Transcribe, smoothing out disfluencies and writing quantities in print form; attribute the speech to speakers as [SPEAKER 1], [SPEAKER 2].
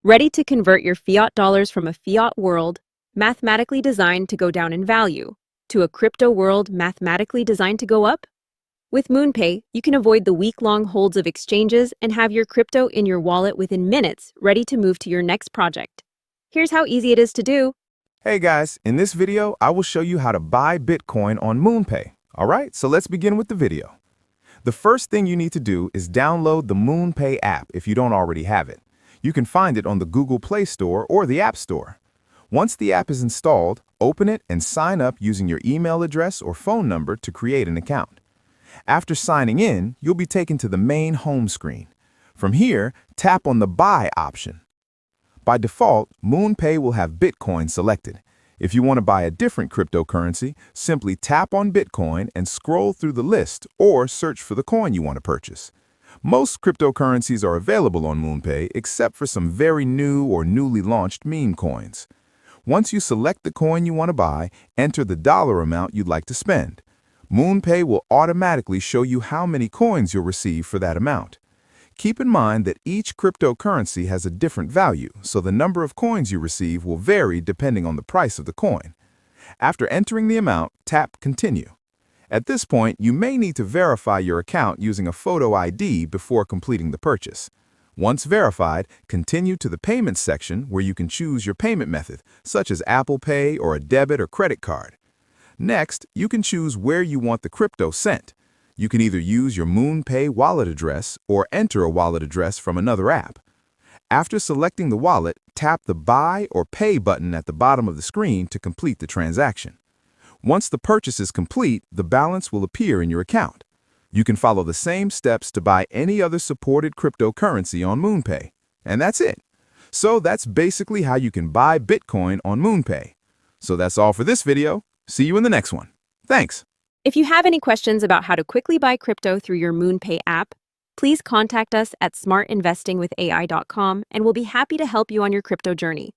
[SPEAKER 1] Ready to convert your fiat dollars from a fiat world, mathematically designed to go down in value, to a crypto world mathematically designed to go up? With MoonPay, you can avoid the week-long holds of exchanges and have your crypto in your wallet within minutes, ready to move to your next project. Here's how easy it is to do.
[SPEAKER 2] Hey guys, in this video, I will show you how to buy Bitcoin on MoonPay. Alright, so let's begin with the video. The first thing you need to do is download the MoonPay app if you don't already have it. You can find it on the Google Play Store or the App Store. Once the app is installed, open it and sign up using your email address or phone number to create an account. After signing in, you'll be taken to the main home screen. From here, tap on the Buy option. By default, MoonPay will have Bitcoin selected. If you want to buy a different cryptocurrency, simply tap on Bitcoin and scroll through the list or search for the coin you want to purchase. Most cryptocurrencies are available on MoonPay except for some very new or newly launched meme coins. Once you select the coin you want to buy, enter the dollar amount you'd like to spend. MoonPay will automatically show you how many coins you'll receive for that amount. Keep in mind that each cryptocurrency has a different value, so the number of coins you receive will vary depending on the price of the coin. After entering the amount, tap Continue. At this point, you may need to verify your account using a photo ID before completing the purchase. Once verified, continue to the Payments section where you can choose your payment method, such as Apple Pay or a debit or credit card. Next, you can choose where you want the crypto sent. You can either use your MoonPay wallet address or enter a wallet address from another app. After selecting the wallet, tap the Buy or Pay button at the bottom of the screen to complete the transaction. Once the purchase is complete, the balance will appear in your account. You can follow the same steps to buy any other supported cryptocurrency on MoonPay. And that's it. So that's basically how you can buy Bitcoin on MoonPay. So that's all for this video. See you in the next one. Thanks.
[SPEAKER 1] If you have any questions about how to quickly buy crypto through your MoonPay app, please contact us at smartinvestingwithai.com and we'll be happy to help you on your crypto journey.